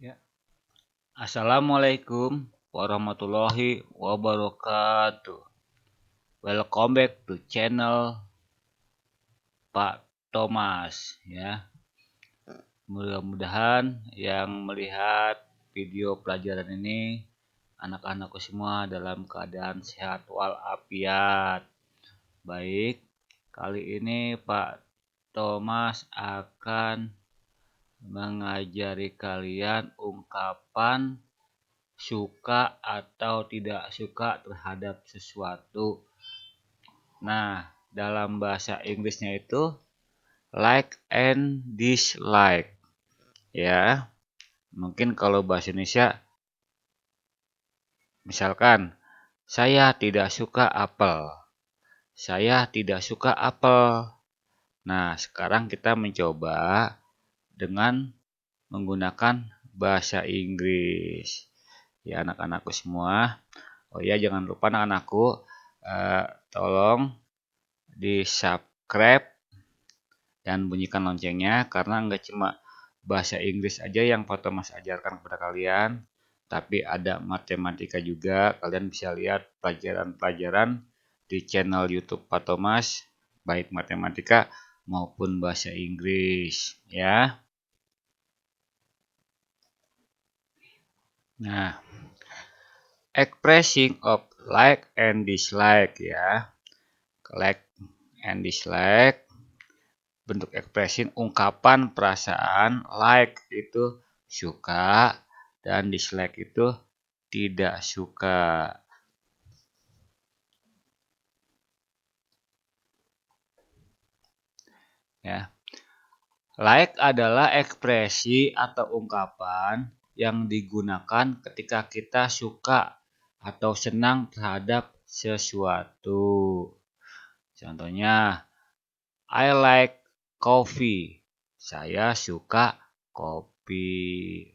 Ya. Assalamualaikum warahmatullahi wabarakatuh. Welcome back to channel Pak Thomas ya. Mudah-mudahan yang melihat video pelajaran ini anak-anakku semua dalam keadaan sehat walafiat. Baik, kali ini Pak Thomas akan mengajari kalian ungkapan suka atau tidak suka terhadap sesuatu. Nah, dalam bahasa Inggrisnya itu like and dislike. Ya, mungkin kalau bahasa Indonesia misalkan saya tidak suka apel. Saya tidak suka apel. Nah, sekarang kita mencoba dengan menggunakan bahasa Inggris. Ya, anak-anakku semua. Oh ya, jangan lupa anak-anakku, tolong di-subscribe dan bunyikan loncengnya karena nggak cuma bahasa Inggris aja yang Pak Thomas ajarkan kepada kalian, tapi ada matematika juga. Kalian bisa lihat pelajaran-pelajaran di channel YouTube Pak Thomas, baik matematika maupun bahasa Inggris ya. Nah, expressing of like and dislike ya. Like and dislike, bentuk ekspresi ungkapan perasaan. Like itu suka dan dislike itu tidak suka. Ya. Like adalah ekspresi atau ungkapan yang digunakan ketika kita suka atau senang terhadap sesuatu. Contohnya, I like coffee. Saya suka kopi.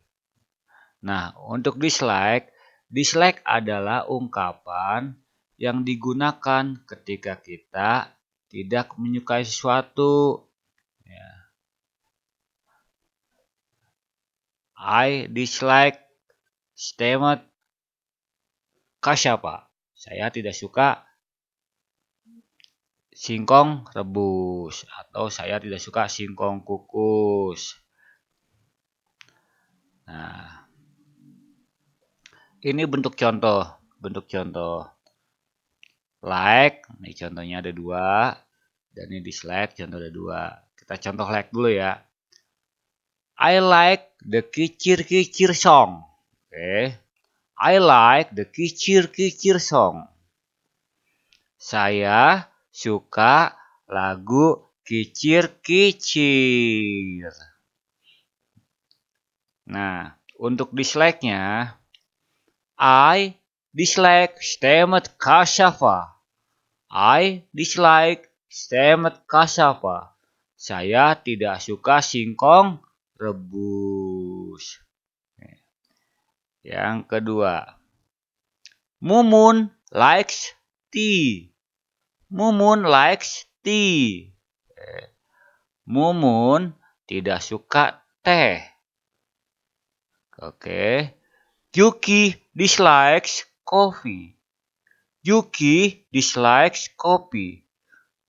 Nah, untuk dislike, dislike adalah ungkapan yang digunakan ketika kita tidak menyukai sesuatu. Ya. I dislike steamed cassava. Saya tidak suka singkong rebus atau saya tidak suka singkong kukus. Nah, ini bentuk contoh. Like, ini contohnya ada 2, dan ini dislike, contoh ada 2. Kita contoh like dulu ya. I like the kicir-kicir song. Oke. I like the kicir-kicir song. Saya suka lagu kicir-kicir. Nah, untuk dislike-nya, I dislike steamed cassava. I dislike steamed cassava. Saya tidak suka singkong rebus. Yang kedua, Mumun likes tea. Mumun likes tea. Mumun tidak suka teh. Oke. Yuki dislikes coffee. Yuki dislikes kopi.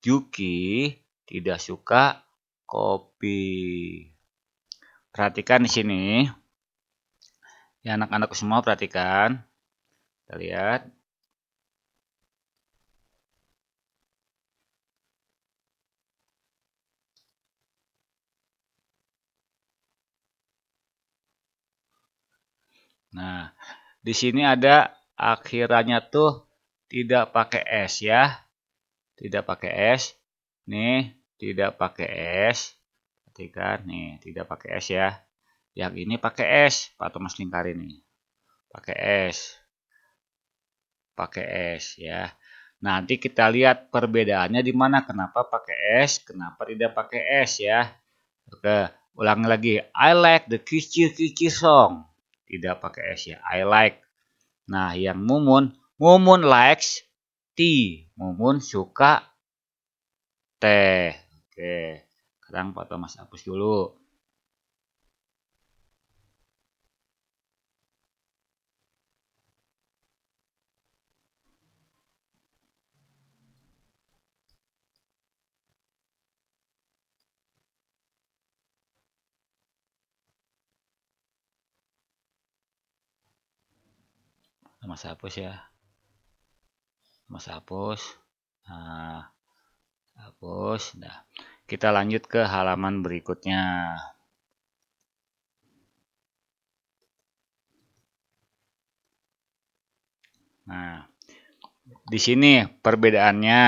Yuki tidak suka kopi. Perhatikan di sini. Ya, anak-anak semua perhatikan. Kita lihat. Nah, di sini ada akhirannya tuh tidak pakai S ya. Tidak pakai S. Nih, tidak pakai S. Perhatikan nih, tidak pakai S ya. Yang ini pakai S, Pak Thomas lingkarin nih. Pakai S. Pakai S ya. Nanti kita lihat perbedaannya di mana. Kenapa pakai S, kenapa tidak pakai S ya. Oke, ulangi lagi. I like the kicir-kicir song. Tidak pakai S ya. I like. Nah, yang Mumun, Mumun likes tea. Mumun suka teh. Oke, sekarang Pak Thomas hapus dulu. Mas hapus ya. Mas hapus. Nah, hapus. Nah, kita lanjut ke halaman berikutnya. Nah, di sini perbedaannya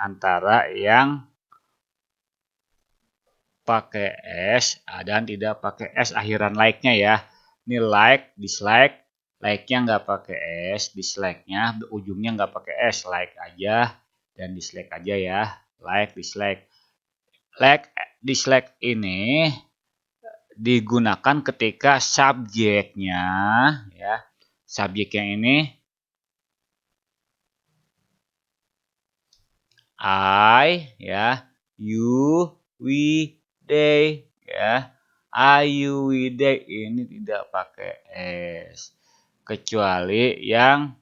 antara yang pakai S dan tidak pakai S akhiran like-nya ya. Ini like, dislike, like-nya nggak pakai S, dislike-nya ujungnya nggak pakai S, like aja dan dislike aja ya. Like, dislike. Like, dislike ini digunakan ketika subjeknya ya. Subjeknya ini I ya, you, we, they ya. I, you, we, they ini tidak pakai S. Kecuali yang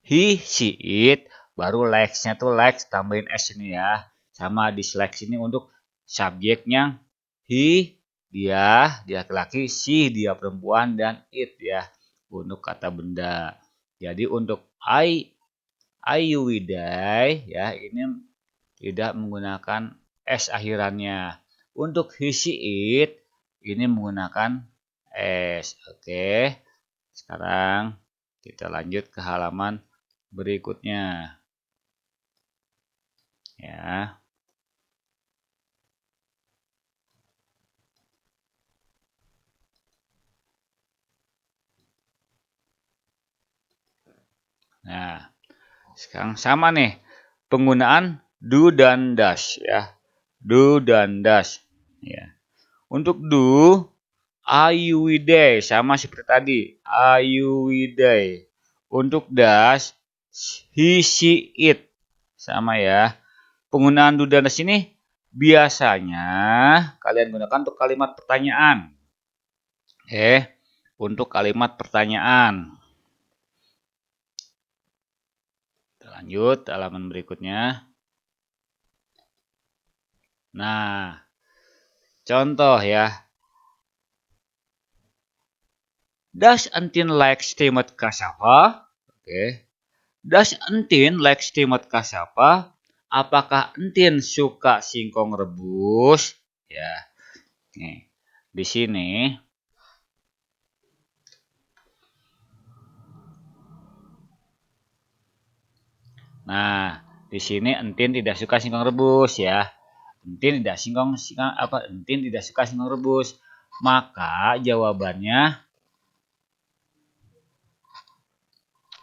he, she, it baru likes-nya tuh likes tambahin S ini ya. Sama dislikes ini untuk subjeknya he, dia laki-laki, she, dia perempuan, dan it ya untuk kata benda. Jadi untuk Ayuwidai ya ini tidak menggunakan S akhirannya. Untuk he, she, it ini menggunakan S. Oke. Sekarang kita lanjut ke halaman berikutnya. Ya. Nah, sekarang sama nih. Penggunaan do dan does ya. Do dan does ya. Untuk do Ayuwidai sama seperti tadi. Ayuwidai. Untuk does he, she, it sama ya. Penggunaan do dan does ini biasanya kalian gunakan untuk kalimat pertanyaan. Untuk kalimat pertanyaan. Kita lanjut halaman berikutnya. Nah, contoh ya. Does Entin like steamed cassava? Oke. Does Entin like steamed cassava? Apakah Entin suka singkong rebus? Ya. Nih, di sini nah, di sini Entin tidak suka singkong rebus ya. Entin tidak Entin tidak suka singkong rebus. Maka jawabannya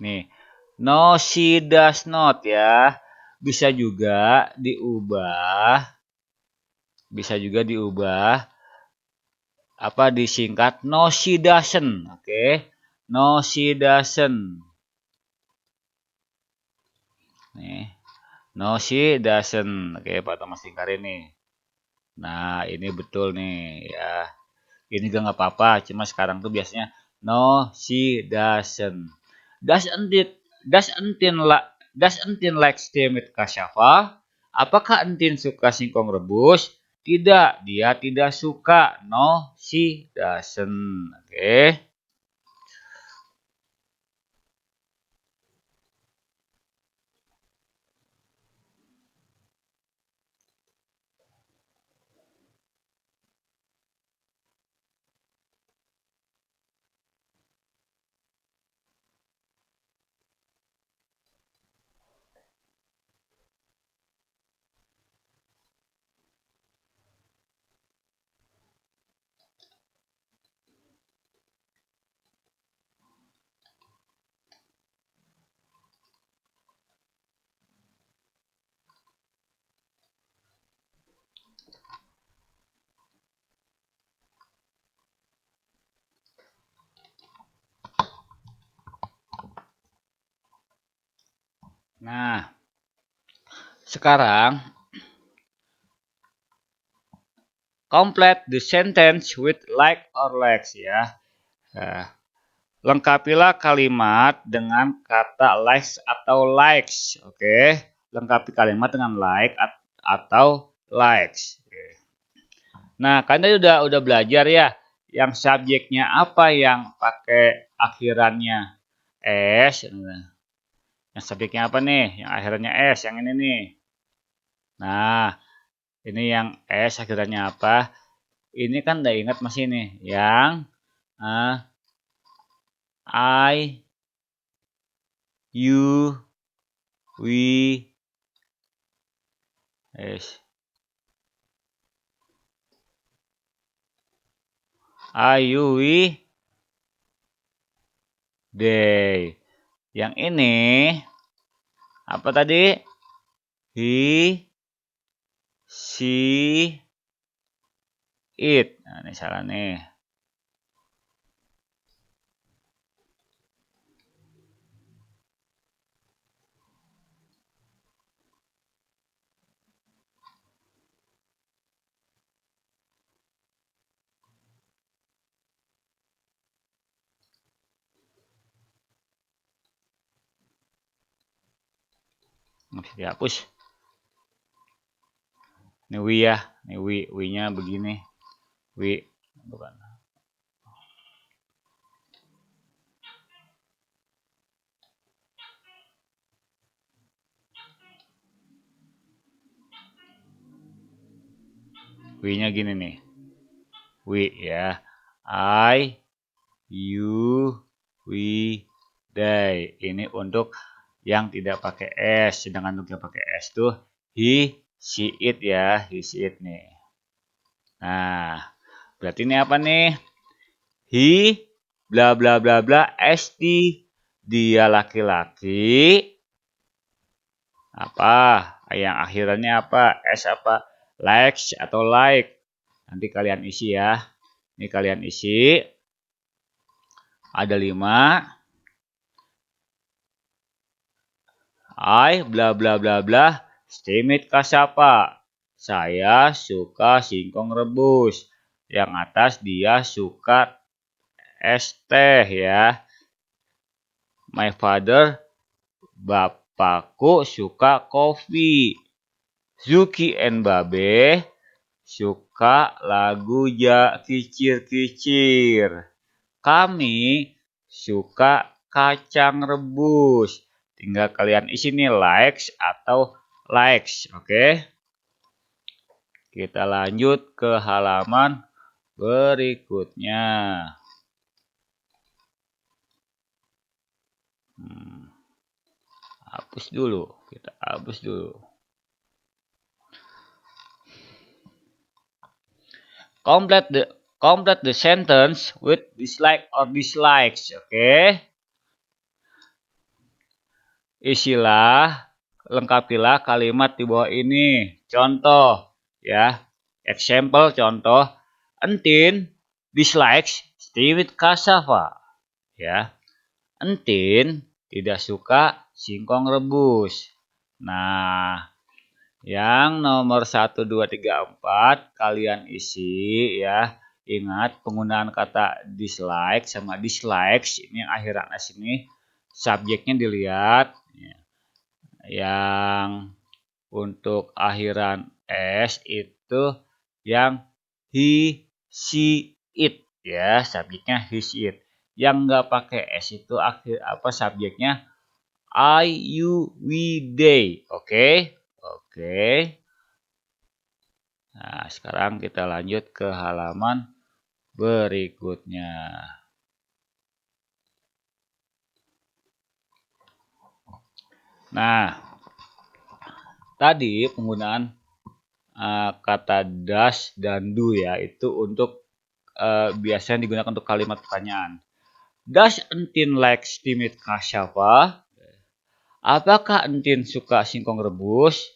nih, no she does not ya. Bisa juga diubah apa disingkat no she doesn't. Oke. No she doesn't. Nih. No she doesn't. Oke, Pak Thomas Tingkar ini. Nah, ini betul nih ya. Ini juga nggak apa-apa, cuma sekarang tuh biasanya no she doesn't. Does Entin like steamed cassava? Apakah Entin suka singkong rebus? Tidak, dia tidak suka. No, she doesn't. Oke. Nah, sekarang complete the sentence with like or likes ya. Nah, lengkapilah kalimat dengan kata likes atau likes. Oke. Lengkapi kalimat dengan like atau likes. Nah, kalian udah belajar ya yang subjeknya apa yang pakai akhirannya S. Yang subjeknya apa nih? Yang akhirannya S, yang ini nih. Nah, ini yang S akhirannya apa? Ini kan udah ingat masih nih. Yang I, U, we, S. I, U, we, they. Yang ini apa tadi? He, she, it. Nah, ini salah nih. Nggak bisa dihapus. Ini we ya. Ini we-nya begini. We, bukan. We-nya gini nih. We ya. I, you, we, they. Ini untuk yang tidak pakai S. Sedangkan untuk yang pakai S tuh he, she, it ya. He, she, it nih. Nah, berarti ini apa nih? He, bla bla bla bla, st. Dia laki-laki. Apa? Yang akhirannya apa? S apa? Likes atau like. Nanti kalian isi ya. Ini kalian isi. Ada 5. I bla bla bla bla. Stimit kasapa. Saya suka singkong rebus. Yang atas dia suka es teh ya. My father, bapakku suka kopi. Zuki and Babe suka lagu ja kicir-kicir. Kami suka kacang rebus. Tinggal kalian isi nih likes atau likes, oke? Kita lanjut ke halaman berikutnya. Hapus dulu, kita hapus dulu. Complete the sentence with dislike or dislikes, oke? Isilah, lengkapilah kalimat di bawah ini. Contoh, ya. Example, contoh. Entin dislikes stewed cassava. Ya. Entin tidak suka singkong rebus. Nah, yang nomor 1, 2, 3, 4 kalian isi ya. Ingat penggunaan kata dislike sama dislikes. Ini yang akhirannya sini. Subjeknya dilihat. Yang untuk akhiran S itu yang he, she, it ya, subjeknya he, she, it. Yang nggak pakai S itu akhir apa subjeknya I, you, we, they. Oke. Nah, sekarang kita lanjut ke halaman berikutnya. Nah, tadi penggunaan kata does dan do ya, itu untuk biasanya digunakan untuk kalimat pertanyaan. Does Entin like steamed cassava? Apakah Entin suka singkong rebus?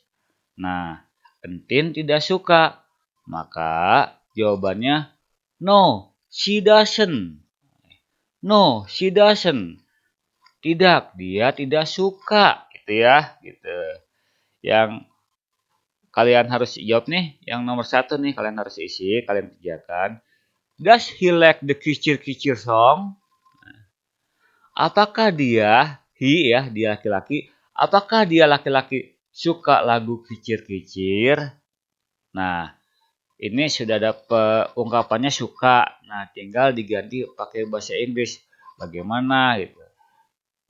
Nah, Entin tidak suka. Maka jawabannya no, she doesn't. No, she doesn't. Tidak, dia tidak suka, gitu ya, gitu. Yang kalian harus jawab nih, yang nomor 1 nih kalian harus isi, kalian kerjakan. Does he like the kicir-kicir song? Apakah dia, he ya, dia laki-laki, apakah dia laki-laki suka lagu kicir-kicir? Nah, ini sudah ada ungkapannya suka. Nah, tinggal diganti pakai bahasa Inggris. Bagaimana gitu.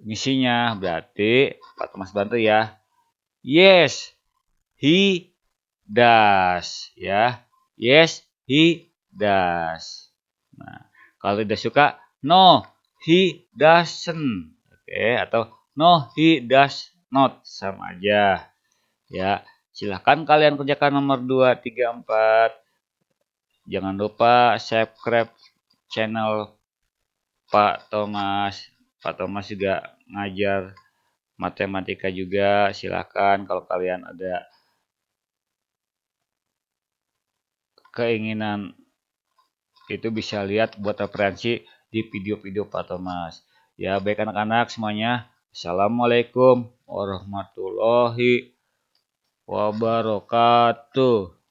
Ngisinya berarti Pak Thomas bantu ya. Yes, he does ya. Yes, he does. Nah, kalau tidak suka, no, he doesn't. Oke, atau no, he does not. Sama aja. Ya, silahkan kalian kerjakan nomor 2, 3, 4. Jangan lupa subscribe channel Pak Thomas. Pak Thomas juga ngajar matematika juga. Silahkan kalau kalian ada keinginan itu bisa lihat buat referensi di video-video Pak Thomas. Ya, baik anak-anak semuanya. Assalamualaikum warahmatullahi wabarakatuh.